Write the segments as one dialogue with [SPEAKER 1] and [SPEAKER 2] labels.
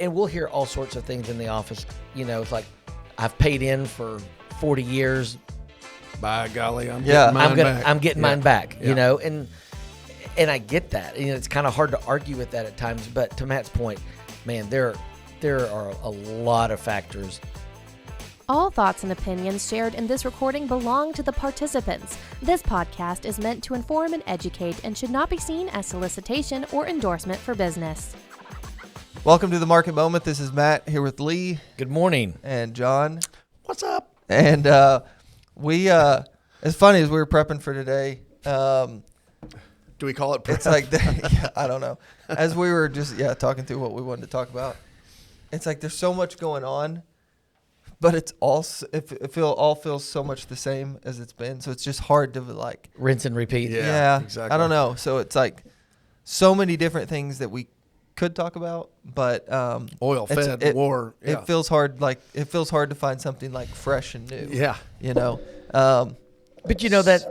[SPEAKER 1] and we'll hear all sorts of things in the office. It's like, I've paid in for 40 years.
[SPEAKER 2] By golly, I'm getting mine back.
[SPEAKER 1] I'm getting mine back,
[SPEAKER 2] Yeah.
[SPEAKER 1] and I get that. It's kind of hard to argue with that at times, but to Matt's point, man, there are a lot of factors.
[SPEAKER 3] All thoughts and opinions shared in this recording belong to the participants. This podcast is meant to inform and educate and should not be seen as solicitation or endorsement for business.
[SPEAKER 4] Welcome to the Market Moment. This is Matt here with Lee.
[SPEAKER 1] Good morning.
[SPEAKER 4] And John.
[SPEAKER 2] What's up?
[SPEAKER 4] And as funny as we were prepping for today,
[SPEAKER 2] Do we call it prep?
[SPEAKER 4] it's like, I don't know. As we were just, talking through what we wanted to talk about, it's like there's so much going on, but it's all, all feels so much the same as it's been. So it's just hard to like.
[SPEAKER 1] Rinse and repeat.
[SPEAKER 4] Yeah,
[SPEAKER 2] exactly.
[SPEAKER 4] I don't know. So it's like so many different things that we could talk about, but
[SPEAKER 2] Oil, Fed, war. Yeah.
[SPEAKER 4] It feels hard. Like it feels hard to find something like fresh and new.
[SPEAKER 2] Yeah.
[SPEAKER 1] But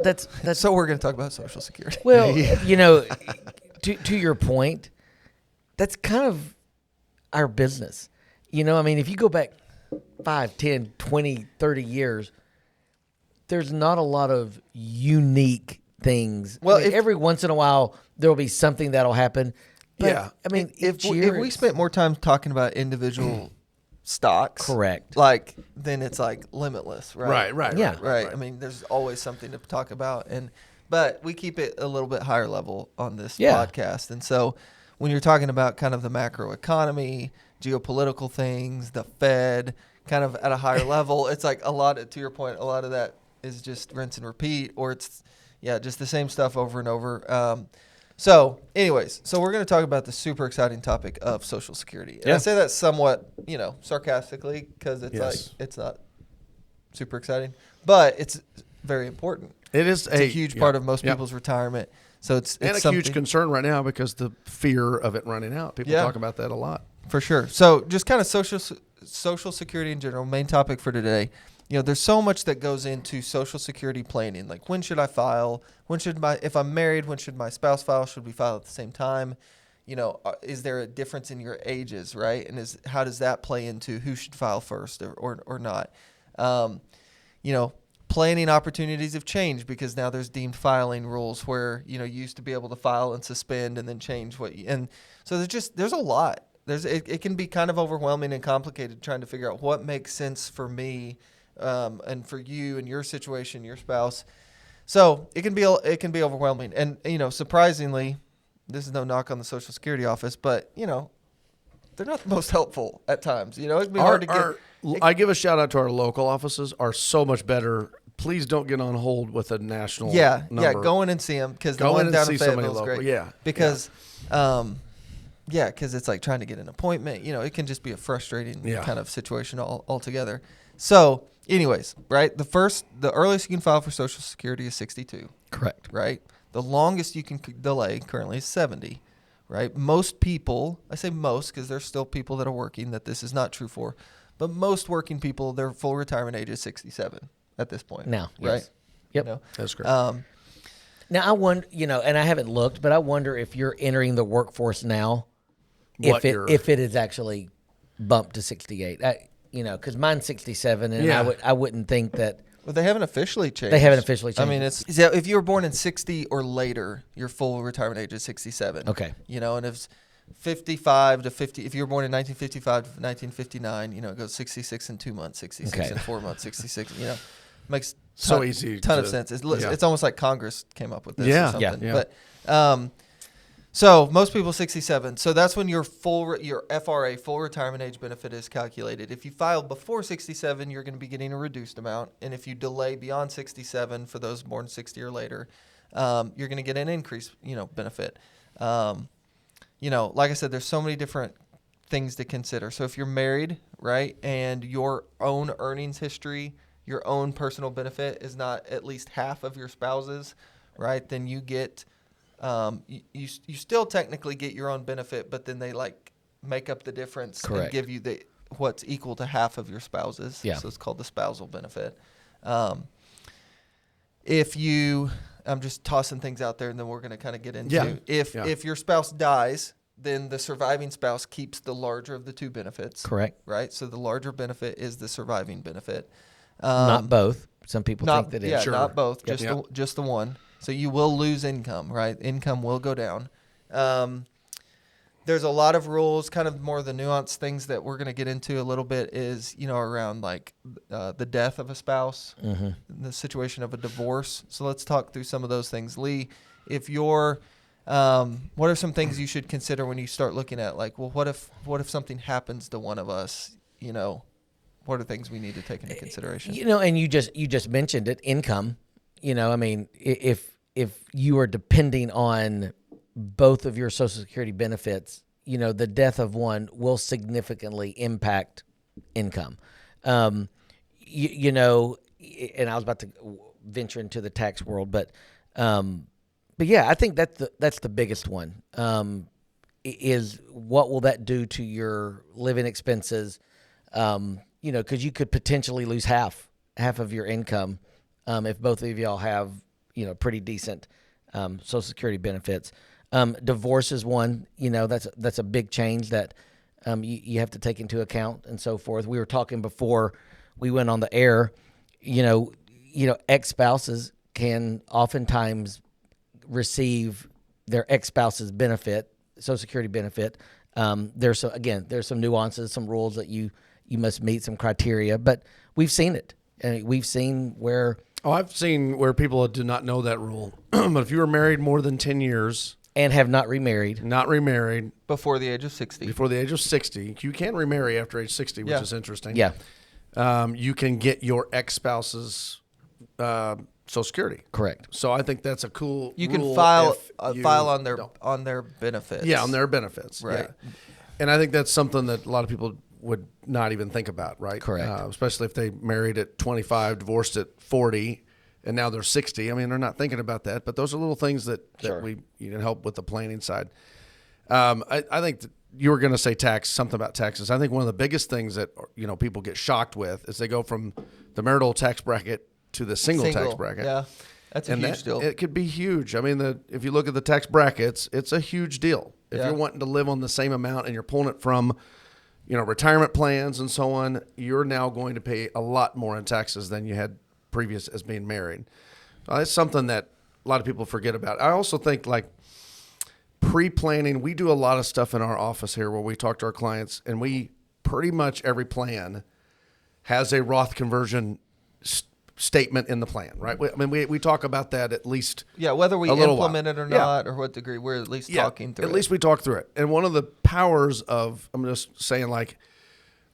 [SPEAKER 1] that's
[SPEAKER 4] So we're going to talk about Social Security.
[SPEAKER 1] well, to your point, that's kind of our business. If you go back 5, 10, 20, 30 years, there's not a lot of unique things.
[SPEAKER 4] Well,
[SPEAKER 1] every once in a while there will be something that'll happen. But,
[SPEAKER 2] Yeah.
[SPEAKER 4] If we spent more time talking about individual stocks,
[SPEAKER 1] correct,
[SPEAKER 4] then it's like limitless, right?
[SPEAKER 2] Right.
[SPEAKER 1] Yeah.
[SPEAKER 4] Right. I mean, there's always something to talk about, but we keep it a little bit higher level on this podcast. And so when you're talking about kind of the macro economy, geopolitical things, the Fed, kind of at a higher level, it's like to your point, a lot of that is just rinse and repeat, or it's just the same stuff over and over. So anyways, we're going to talk about the super exciting topic of Social Security. And I say that somewhat, sarcastically, because it's like, it's not super exciting, but it's very important.
[SPEAKER 2] It's
[SPEAKER 4] a huge part of most people's retirement. So it's
[SPEAKER 2] a huge concern right now because the fear of it running out. People talk about that a lot.
[SPEAKER 4] For sure. So just kind of Social Security in general, main topic for today. There's so much that goes into Social Security planning. Like, when should I file? If I'm married, when should my spouse file? Should we file at the same time? Is there a difference in your ages, right? And how does that play into who should file first or not? Planning opportunities have changed because now there's deemed filing rules where, you used to be able to file and suspend and then change and so there's a lot. It can be kind of overwhelming and complicated trying to figure out what makes sense for me. And for you and your situation, your spouse. So it can be overwhelming. And, surprisingly, this is no knock on the Social Security office, but, they're not the most helpful at times. It can be hard to get.
[SPEAKER 2] I give a shout out to our local offices are so much better. Please don't get on hold with a national number.
[SPEAKER 4] Go in and see them because the
[SPEAKER 2] go
[SPEAKER 4] one
[SPEAKER 2] in
[SPEAKER 4] down
[SPEAKER 2] and
[SPEAKER 4] in
[SPEAKER 2] see somebody
[SPEAKER 4] Fayetteville is
[SPEAKER 2] local.
[SPEAKER 4] great.
[SPEAKER 2] Yeah.
[SPEAKER 4] Because, because it's like trying to get an appointment. It can just be a frustrating kind of situation altogether. So, anyways, right? The earliest you can file for Social Security is 62.
[SPEAKER 1] correct.
[SPEAKER 4] Right? The longest you can delay currently is 70. Right? Most people, I say most because there's still people that are working that this is not true for, but most working people, their full retirement age is 67 at this point.
[SPEAKER 1] Now,
[SPEAKER 4] right?
[SPEAKER 1] Yes. Yep.
[SPEAKER 2] That's great.
[SPEAKER 1] Now I wonder, and I haven't looked, but I wonder if you're entering the workforce now, if it is actually bumped to 68. Because mine's 67, and I wouldn't think that.
[SPEAKER 4] Well, they haven't officially changed.
[SPEAKER 1] They haven't officially changed.
[SPEAKER 4] I mean, if you were born in 60 or later, your full retirement age is 67.
[SPEAKER 1] Okay.
[SPEAKER 4] And if it's 55 to 50, if you were born in 1955 to 1959, it goes 66 in 2 months, 66 in 4 months, 66. Makes
[SPEAKER 2] easy.
[SPEAKER 4] Ton of sense. It's almost like Congress came up with this.
[SPEAKER 2] Yeah.
[SPEAKER 4] Or something.
[SPEAKER 2] Yeah.
[SPEAKER 4] But so most people 67. So that's when your FRA, full retirement age benefit, is calculated. If you file before 67, you're going to be getting a reduced amount. And if you delay beyond 67 for those born 60 or later, you're going to get an increased, benefit. Like I said, there's so many different things to consider. So if you're married, right, and your own earnings history, your own personal benefit is not at least half of your spouse's, right, then you get you still technically get your own benefit, but then they make up the difference.
[SPEAKER 1] Correct.
[SPEAKER 4] And give you what's equal to half of your spouse's.
[SPEAKER 1] Yeah.
[SPEAKER 4] So it's called the spousal benefit. I'm just tossing things out there, and then we're going to kind of get into if your spouse dies then the surviving spouse keeps the larger of the two benefits.
[SPEAKER 1] Correct.
[SPEAKER 4] Right? So the larger benefit is the surviving benefit.
[SPEAKER 1] Not both. Some people think that
[SPEAKER 4] yeah,
[SPEAKER 1] it's
[SPEAKER 4] not both.
[SPEAKER 2] Yep.
[SPEAKER 4] Just the one. So you will lose income, right? Income will go down. There's a lot of rules, kind of more the nuanced things that we're going to get into a little bit is, around like the death of a spouse, the situation of a divorce. So let's talk through some of those things. Lee, if you're, what are some things you should consider when you start looking at like, well, what if something happens to one of us, what are things we need to take into consideration?
[SPEAKER 1] And you just mentioned it, income. I mean, if you are depending on both of your Social Security benefits, the death of one will significantly impact income. And I was about to venture into the tax world, but yeah, I think that's the biggest one. Is what will that do to your living expenses? Because you could potentially lose half of your income if both of y'all have pretty decent Social Security benefits. Divorce is one. That's a big change that you have to take into account and so forth. We were talking before we went on the air. Ex-spouses can oftentimes receive their ex-spouse's benefit, Social Security benefit. There's some nuances, some rules that you must meet, some criteria, but we've seen it. And we've seen where...
[SPEAKER 2] Oh, I've seen where people do not know that rule. But if you were married more than 10 years...
[SPEAKER 1] And have not remarried.
[SPEAKER 4] Before the age of 60.
[SPEAKER 2] Before the age of 60. You can remarry after age 60, which is interesting.
[SPEAKER 1] Yeah.
[SPEAKER 2] You can get your ex-spouse's Social Security.
[SPEAKER 1] Correct.
[SPEAKER 2] So I think that's a cool
[SPEAKER 4] You
[SPEAKER 2] rule
[SPEAKER 4] can file
[SPEAKER 2] you
[SPEAKER 4] on their
[SPEAKER 2] don't.
[SPEAKER 4] benefits.
[SPEAKER 2] Yeah, on their benefits.
[SPEAKER 4] Right.
[SPEAKER 2] Yeah. And I think that's something that a lot of people would not even think about, right?
[SPEAKER 1] Correct.
[SPEAKER 2] Especially if they married at 25, divorced at 40, and now they're 60. I mean, they're not thinking about that, but those are little things that you can help with the planning side. I think that you were going to say something about taxes. I think one of the biggest things that people get shocked with is they go from the marital tax bracket to the single tax bracket.
[SPEAKER 4] Yeah, that's a huge deal.
[SPEAKER 2] It could be huge. I mean, if you look at the tax brackets, it's a huge deal. If you're wanting to live on the same amount and you're pulling it from retirement plans and so on, you're now going to pay a lot more in taxes than you had previous as being married. That's something that a lot of people forget about. I also think like pre-planning, we do a lot of stuff in our office here where we talk to our clients, and we pretty much every plan has a Roth conversion statement in the plan, right? We talk about that at least
[SPEAKER 4] whether we implement it or not, or what degree, we're at least talking through it.
[SPEAKER 2] At least we talk through it. And one of the powers of, I'm just saying, like,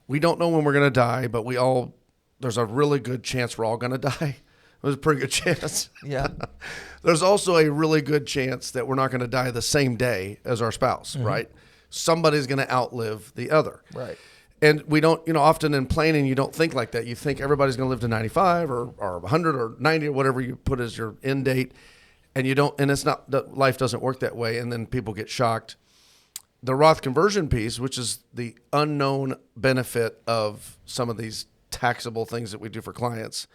[SPEAKER 2] we don't know when we're going to die, but there's a really good chance we're all going to die. There's a pretty good chance.
[SPEAKER 4] Yeah.
[SPEAKER 2] There's also a really good chance that we're not going to die the same day as our spouse, right? Somebody's going to outlive the other.
[SPEAKER 4] Right.
[SPEAKER 2] And we don't, often in planning, you don't think like that. You think everybody's going to live to 95 or 100 or 90 or whatever you put as your end date. And you don't, and it's not, life doesn't work that way. And then people get shocked. The Roth conversion piece, which is the unknown benefit of some of these taxable things that we do for clients,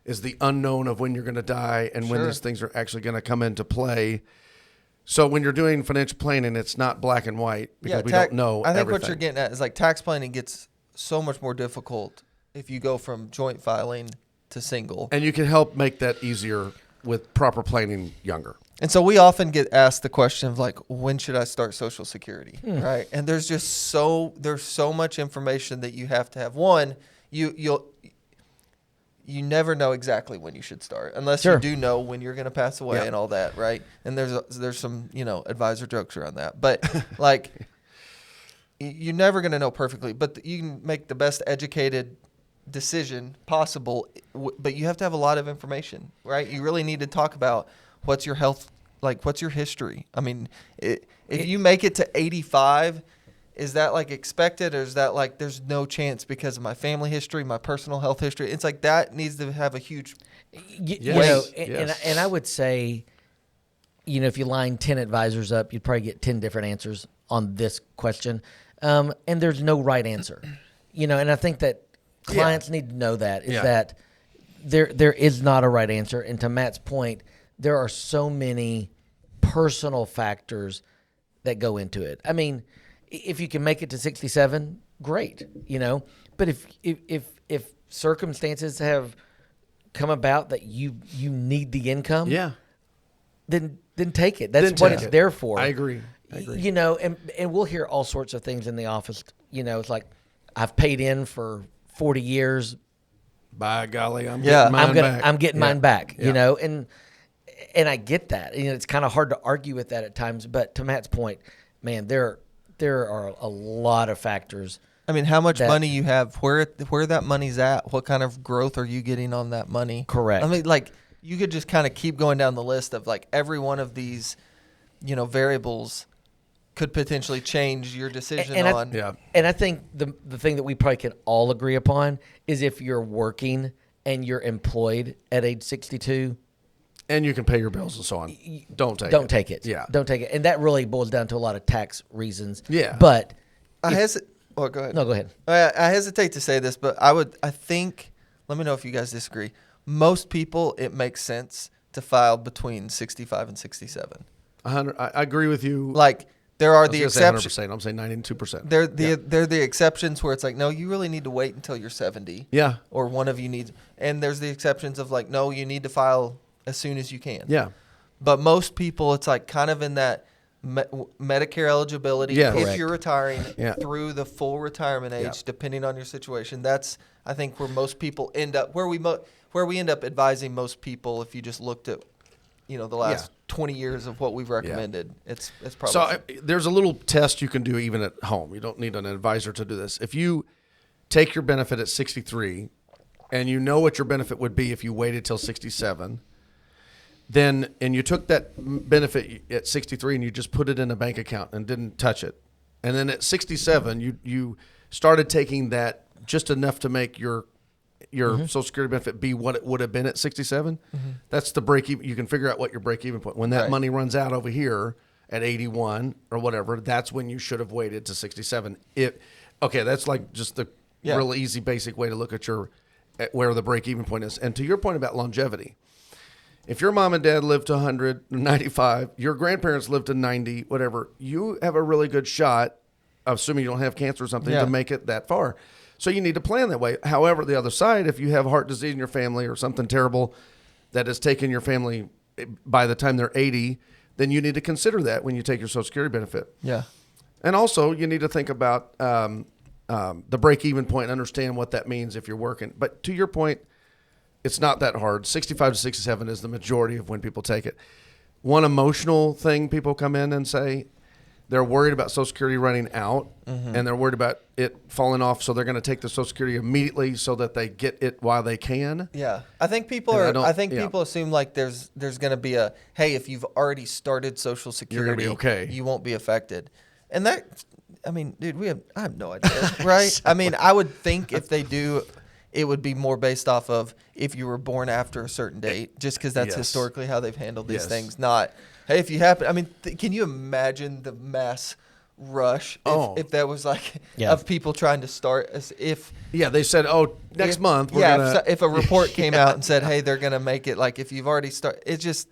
[SPEAKER 2] is the unknown of when you're going to die and when these things are actually going to come into play. So when you're doing financial planning, it's not black and white because we don't know
[SPEAKER 4] I think
[SPEAKER 2] everything.
[SPEAKER 4] what you're getting at is like tax planning gets so much more difficult if you go from joint filing to single.
[SPEAKER 2] And you can help make that easier with proper planning younger.
[SPEAKER 4] And so we often get asked the question of like, when should I start Social Security? Right. And there's so much information that you have to have. One, you never know exactly when you should start unless you do know when you're going to pass away and all that. Right. And there's some, advisor jokes around that, but like you're never going to know perfectly, but you can make the best educated decision possible, but you have to have a lot of information, right? You really need to talk about what's your health, like what's your history. I mean, if you make it to 85, is that like expected, or is that like there's no chance because of my family history, my personal health history? It's like that needs to have a huge
[SPEAKER 1] and I would say, if you line 10 advisors up, you'd probably get 10 different answers on this question. And there's no right answer, and I think that clients need to know that there is not a right answer. And to Matt's point, there are so many personal factors that go into it. I mean, if you can make it to 67, great, But if circumstances have come about that you need the income, then take it. That's what it's there for.
[SPEAKER 2] I agree.
[SPEAKER 1] And we'll hear all sorts of things in the office. It's like, I've paid in for 40 years.
[SPEAKER 2] By golly, I'm getting mine back.
[SPEAKER 1] I'm getting mine back, and I get that. It's kind of hard to argue with that at times. But to Matt's point, man, there are a lot of factors.
[SPEAKER 4] I mean, how much money you have, where that money's at, what kind of growth are you getting on that money?
[SPEAKER 1] Correct.
[SPEAKER 4] I mean, like, you could just kind of keep going down the list of like every one of these, variables could potentially change your decision on.
[SPEAKER 1] And I think the thing that we probably can all agree upon is if you're working and you're employed at age 62.
[SPEAKER 2] And you can pay your bills and so on. Don't take it. Yeah.
[SPEAKER 1] Don't take it. And that really boils down to a lot of tax reasons.
[SPEAKER 2] Yeah.
[SPEAKER 1] But
[SPEAKER 4] go ahead.
[SPEAKER 1] No, go ahead.
[SPEAKER 4] I hesitate to say this, but I think, let me know if you guys disagree. Most people, it makes sense to file between 65 and 67.
[SPEAKER 2] 100. I agree with you.
[SPEAKER 4] Like, there are the exceptions.
[SPEAKER 2] 100%. I'm saying 92%.
[SPEAKER 4] They're the exceptions where it's like, no, you really need to wait until you're 70.
[SPEAKER 2] Yeah.
[SPEAKER 4] Or one of you needs. And there's the exceptions of like, no, you need to file as soon as you can.
[SPEAKER 2] Yeah.
[SPEAKER 4] But most people, it's like kind of in that Medicare eligibility if you're retiring through the full retirement age, depending on your situation. That's, I think, where most people end up, where we end up advising most people. If you just looked at, the last 20 years of what we've recommended, it's probably.
[SPEAKER 2] So there's a little test you can do even at home. You don't need an advisor to do this. If you take your benefit at 63 and you know what your benefit would be if you waited till 67, and you took that benefit at 63 and you just put it in a bank account and didn't touch it. And then at 67, you started taking that just enough to make your Social Security benefit be what it would have been at 67. That's the break even. You can figure out what your break even point. When that money runs out over here at 81 or whatever, that's when you should have waited to 67. That's like just the real easy basic way to look at where the break even point is. And to your point about longevity, if your mom and dad lived to 100, 95, your grandparents lived to 90, whatever, you have a really good shot, assuming you don't have cancer or something, to make it that far. So you need to plan that way. However, the other side, if you have heart disease in your family or something terrible that has taken your family by the time they're 80, then you need to consider that when you take your Social Security benefit.
[SPEAKER 4] Yeah.
[SPEAKER 2] And also, you need to think about the break-even point and understand what that means if you're working. But to your point, it's not that hard. 65 to 67 is the majority of when people take it. One emotional thing people come in and say, they're worried about Social Security running out, and they're worried about it falling off, so they're going to take the Social Security immediately so that they get it while they can.
[SPEAKER 4] Yeah, I think people people assume like there's going to be a, hey, if you've already started Social Security,
[SPEAKER 2] you're gonna be okay.
[SPEAKER 4] You won't be affected, and that, I mean, dude, I have no idea, right? I mean, I would think if they do, it would be more based off of if you were born after a certain date, just because that's historically how they've handled these things, not. Hey, if you happen, I mean, can you imagine the mass rush if that was like of people trying to start as if
[SPEAKER 2] they said, next month we're gonna
[SPEAKER 4] if a report came out and said, hey, they're gonna make it, like if you've already started, it's just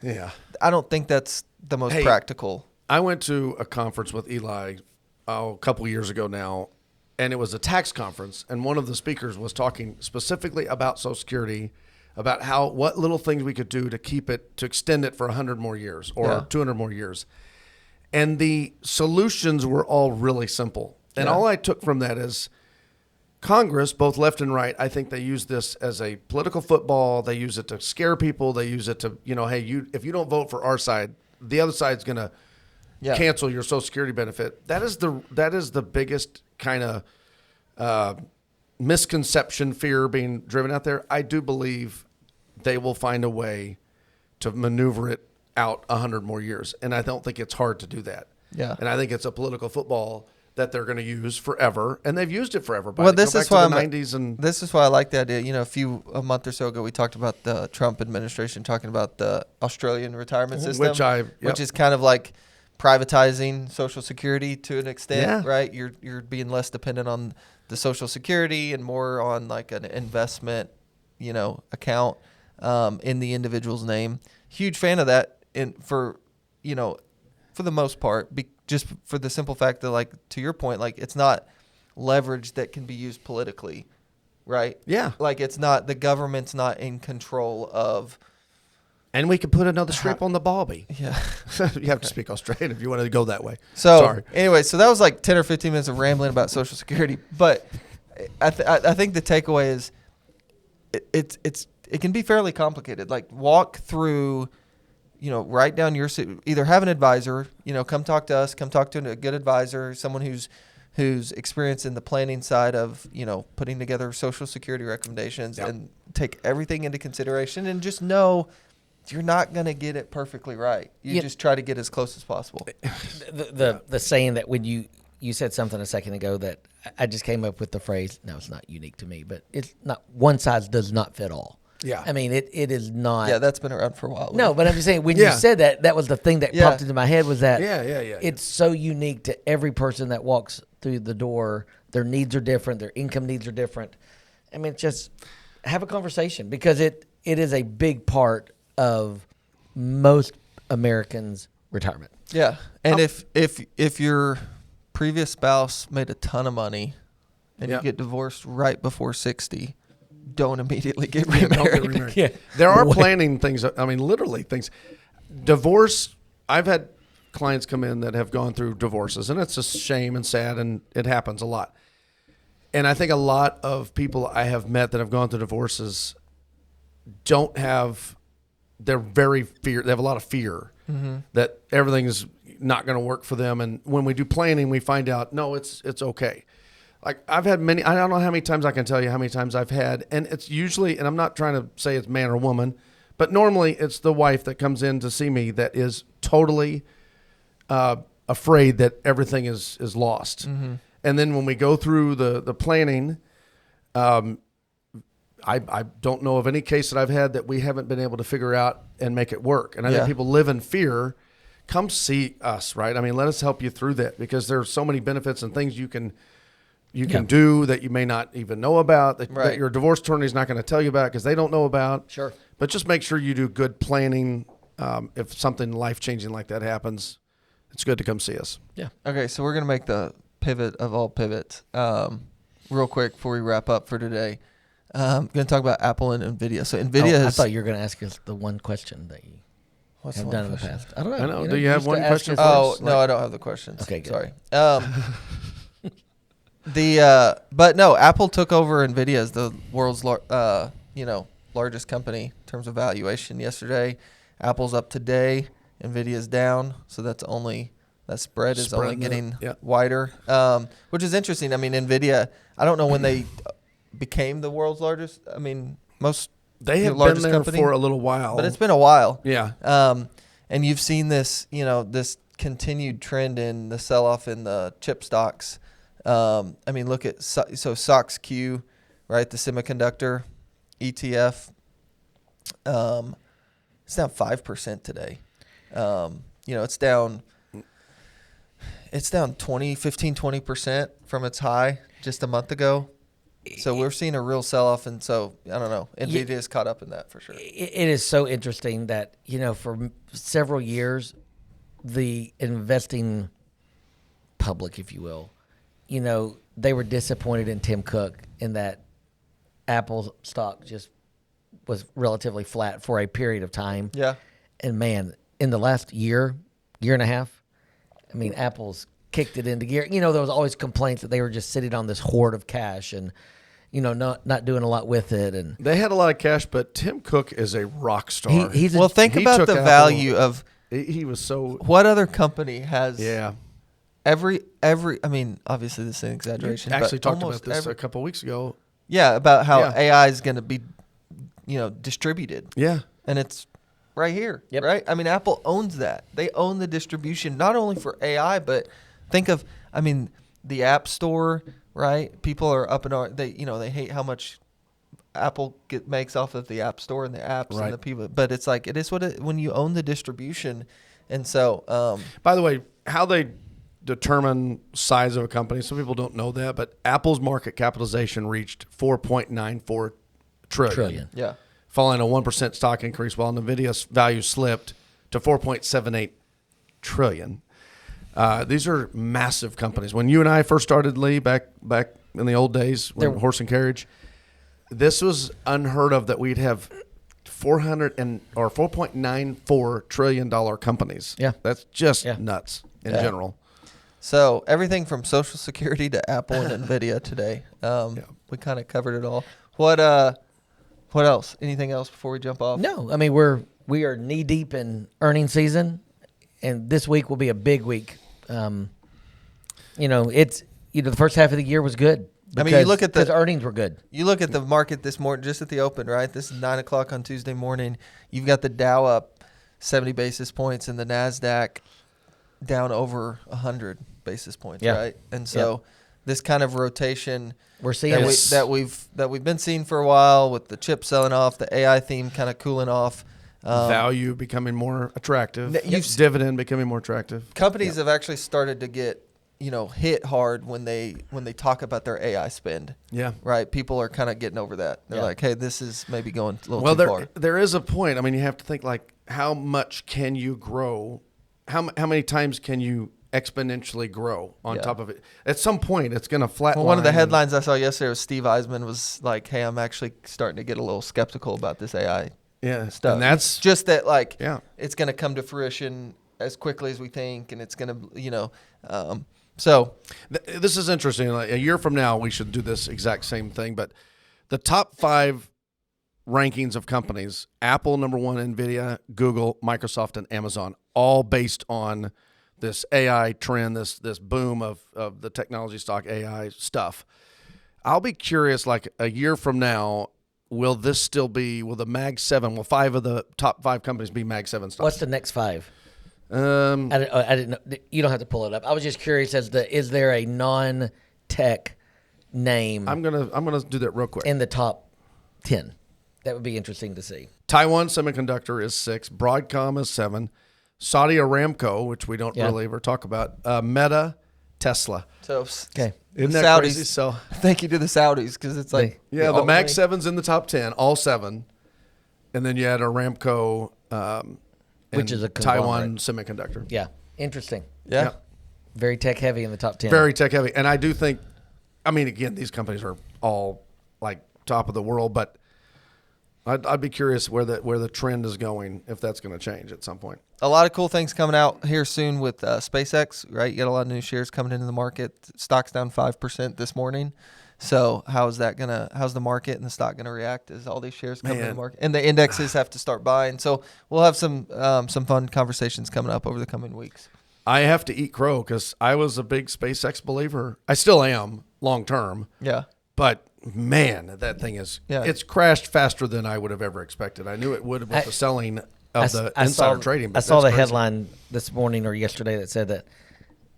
[SPEAKER 4] I don't think that's the most practical.
[SPEAKER 2] I went to a conference with Eli a couple years ago now, and it was a tax conference, and one of the speakers was talking specifically about Social Security, about what little things we could do to extend it for 100 more years or 200 more years. And the solutions were all really simple. And all I took from that is Congress, both left and right, I think they use this as a political football. They use it to scare people. They use it to, if you don't vote for our side, the other side's going to cancel your Social Security benefit. That is the biggest kind of misconception, fear being driven out there. I do believe they will find a way to maneuver it out 100 more years, and I don't think it's hard to do that.
[SPEAKER 4] Yeah,
[SPEAKER 2] and I think it's a political football that they're going to use forever, and they've used it forever.
[SPEAKER 4] This is why
[SPEAKER 2] this
[SPEAKER 4] is why I like the idea. A month or so ago, we talked about the Trump administration talking about the Australian retirement system, which is kind of like privatizing Social Security to an extent, right? You're being less dependent on the Social Security and more on like an investment, account in the individual's name. Huge fan of that, for the most part, just for the simple fact that, like, to your point, like, it's not leverage that can be used politically, right?
[SPEAKER 2] Yeah.
[SPEAKER 4] Like, it's not, the government's not in control of.
[SPEAKER 2] And we could put another strip on the barbie.
[SPEAKER 4] Yeah.
[SPEAKER 2] You have to speak Australian if you want to go that way.
[SPEAKER 4] So
[SPEAKER 2] Sorry.
[SPEAKER 4] anyway, so that was like 10 or 15 minutes of rambling about Social Security. But I think the takeaway is it can be fairly complicated. Like, walk through, write down either have an advisor, come talk to us, come talk to a good advisor, someone who's experienced in the planning side of, putting together Social Security recommendations, and take everything into consideration, and just know you're not going to get it perfectly right. You just try to get as close as possible.
[SPEAKER 1] The saying that when you said something a second ago that I just came up with the phrase, no, it's not unique to me, but it's not, one size does not fit all.
[SPEAKER 2] Yeah.
[SPEAKER 1] I mean, it is not.
[SPEAKER 4] Yeah, that's been around for a while.
[SPEAKER 1] No, but I'm just saying, when you said that, that was the thing that popped into my head, was that it's so unique to every person that walks through the door. Their needs are different. Their income needs are different. I mean, just have a conversation, because it is a big part of most Americans' retirement.
[SPEAKER 4] Yeah, and if your previous spouse made a ton of money and you get divorced right before 60, don't immediately get remarried.
[SPEAKER 2] There are planning things. I mean, literally things. Divorce. I've had clients come in that have gone through divorces, and it's a shame and sad, and it happens a lot. And I think a lot of people I have met that have gone through divorces don't have. They're very fear. They have a lot of fear that everything's not going to work for them. And when we do planning, we find out, no, it's okay. Like, I've had many, I don't know how many times I can tell you how many times I've had, and it's usually, and I'm not trying to say it's man or woman, but normally it's the wife that comes in to see me that is totally afraid that everything is lost. And then when we go through the planning, I don't know of any case that I've had that we haven't been able to figure out and make it work. And I think people live in fear. Come see us, right? I mean, let us help you through that, because there's so many benefits and things you can do that you may not even know about, that your divorce attorney is not going to tell you about because they don't know about.
[SPEAKER 1] Sure.
[SPEAKER 2] But just make sure you do good planning. If something life-changing like that happens, it's good to come see us. Yeah.
[SPEAKER 4] Okay, so we're going to make the pivot of all pivots real quick before we wrap up for today. I'm going to talk about Apple and NVIDIA. So NVIDIA
[SPEAKER 1] I thought you were going to ask us the one question that you have done in the past. I don't know.
[SPEAKER 2] I know. Do you have one question?
[SPEAKER 4] No, I don't have the questions.
[SPEAKER 1] Okay, good.
[SPEAKER 4] Sorry. But no, Apple took over NVIDIA as the world's largest company in terms of valuation yesterday. Apple's up today. NVIDIA's down. So that spread is only getting wider, which is interesting. I mean, NVIDIA, I don't know when they became the world's largest. I mean,
[SPEAKER 2] they have been there for a little while,
[SPEAKER 4] but it's been a while.
[SPEAKER 2] Yeah.
[SPEAKER 4] And you've seen this, this continued trend in the sell-off in the chip stocks. I mean, look at SOXQ, right? The semiconductor ETF. It's down 5% today. It's down 20% from its high just a month ago. So we're seeing a real sell-off, and so I don't know. NVIDIA is caught up in that for sure.
[SPEAKER 1] It is so interesting that, for several years, the investing public, if you will, they were disappointed in Tim Cook in that Apple's stock just was relatively flat for a period of time.
[SPEAKER 4] Yeah.
[SPEAKER 1] And man, in the last year and a half, I mean, Apple's kicked it into gear. There was always complaints that they were just sitting on this hoard of cash and, not doing a lot with it. And
[SPEAKER 2] they had a lot of cash, but Tim Cook is a rock star.
[SPEAKER 4] Think about the value of.
[SPEAKER 2] He was so.
[SPEAKER 4] What other company has?
[SPEAKER 2] Yeah.
[SPEAKER 4] Every. I mean, obviously this is an exaggeration.
[SPEAKER 2] We actually
[SPEAKER 4] but
[SPEAKER 2] talked about this a couple of weeks ago.
[SPEAKER 4] Yeah, about how AI is going to be, distributed.
[SPEAKER 2] Yeah.
[SPEAKER 4] And it's right here, right? I mean, Apple owns that. They own the distribution, not only for AI, but think of, the App Store, right? People are up in they hate how much Apple makes off of the App Store and the apps and the people. But it's like, it is when you own the distribution. And so,
[SPEAKER 2] by the way, how they determine size of a company, some people don't know that, but Apple's market capitalization reached $4.94 trillion.
[SPEAKER 4] Yeah.
[SPEAKER 2] Following a 1% stock increase, while NVIDIA's value slipped to $4.78 trillion. These are massive companies. When you and I first started, Lee, back in the old days, when horse and carriage, this was unheard of that we'd have $4.94 trillion companies.
[SPEAKER 1] Yeah,
[SPEAKER 2] that's just nuts in general.
[SPEAKER 4] So everything from Social Security to Apple and NVIDIA today. We kind of covered it all. What else? Anything else before we jump off?
[SPEAKER 1] No, I mean we are knee deep in earnings season, and this week will be a big week. The first half of the year was good. Because,
[SPEAKER 4] you look at
[SPEAKER 1] because earnings were good.
[SPEAKER 4] You look at the market this morning, just at the open, right? This is 9:00 on Tuesday morning. You've got the Dow up 70 basis points and the NASDAQ down over 100 basis points, right? And so this kind of rotation
[SPEAKER 1] we're seeing
[SPEAKER 4] that we've been seeing for a while, with the chip selling off, the AI theme kind of cooling off.
[SPEAKER 2] Value becoming more attractive. Dividend becoming more attractive.
[SPEAKER 4] Companies have actually started to get hit hard when they talk about their AI spend. Yeah. Right. People are kind of getting over that. They're like, hey, this is maybe going a little too far.
[SPEAKER 2] There is a point. I mean, you have to think, like, how much can you grow? How many times can you exponentially grow on top of it? At some point, it's going to flatline.
[SPEAKER 4] Well, one of the headlines I saw yesterday was Steve Eisman was like, hey, I'm actually starting to get a little skeptical about this AI stuff. And that's just that, like, it's going to come to fruition as quickly as we think, and it's going to, So
[SPEAKER 2] this is interesting. Like, a year from now, we should do this exact same thing. But the top 5 rankings of companies: Apple, number 1, NVIDIA, Google, Microsoft, and Amazon, all based on this AI trend, this boom of the technology stock AI stuff. I'll be curious, like a year from now, will the Mag 7, will 5 of the top 5 companies be Mag 7 stocks?
[SPEAKER 1] What's the next 5? I didn't know. You don't have to pull it up. I was just curious is there a non-tech name?
[SPEAKER 2] I'm gonna do that real quick.
[SPEAKER 1] In the top 10, that would be interesting to see.
[SPEAKER 2] Taiwan Semiconductor is 6. Broadcom is 7. Saudi Aramco, which we don't really ever talk about. Meta, Tesla.
[SPEAKER 4] So
[SPEAKER 1] okay,
[SPEAKER 2] isn't that
[SPEAKER 4] Saudis,
[SPEAKER 2] crazy? So
[SPEAKER 4] thank you to the Saudis, because it's like
[SPEAKER 2] the Mag 7's in the top 10, all 7, and then you had Aramco. Which is a Taiwan Semiconductor.
[SPEAKER 1] Yeah. Interesting.
[SPEAKER 4] Yeah.
[SPEAKER 1] Very tech heavy in the top 10.
[SPEAKER 2] Very tech heavy. And I do think, I mean, again, these companies are all like top of the world, but I'd be curious where the trend is going, if that's going to change at some point.
[SPEAKER 4] A lot of cool things coming out here soon with SpaceX, right? You got a lot of new shares coming into the market. Stock's down 5% this morning. So how's the market and the stock going to react as all these shares come into the market? And the indexes have to start buying. So we'll have some fun conversations coming up over the coming weeks.
[SPEAKER 2] I have to eat crow because I was a big SpaceX believer. I still am long term.
[SPEAKER 4] Yeah.
[SPEAKER 2] But man, that thing it's crashed faster than I would have ever expected. I knew it would with the selling of the insider trading. But
[SPEAKER 1] I saw the headline this morning or yesterday that said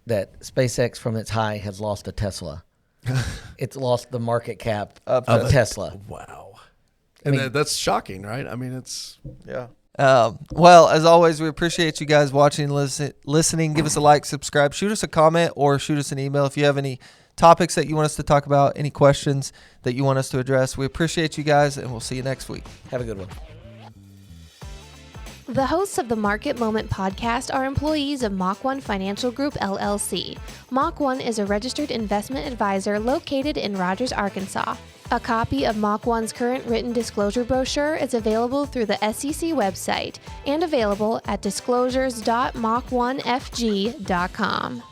[SPEAKER 1] that SpaceX from its high has lost a Tesla. It's lost the market cap of Tesla.
[SPEAKER 2] Wow. And that's shocking, right? I mean, it's...
[SPEAKER 4] Yeah. Well, as always, we appreciate you guys watching, listening. Give us a like, subscribe, shoot us a comment, or shoot us an email if you have any topics that you want us to talk about, any questions that you want us to address. We appreciate you guys, and we'll see you next week.
[SPEAKER 1] Have a good one.
[SPEAKER 3] The hosts of the Market Moment podcast are employees of Mach 1 Financial Group, LLC. Mach 1 is a registered investment advisor located in Rogers, Arkansas. A copy of Mach 1's current written disclosure brochure is available through the SEC website and available at disclosures.mach1fg.com.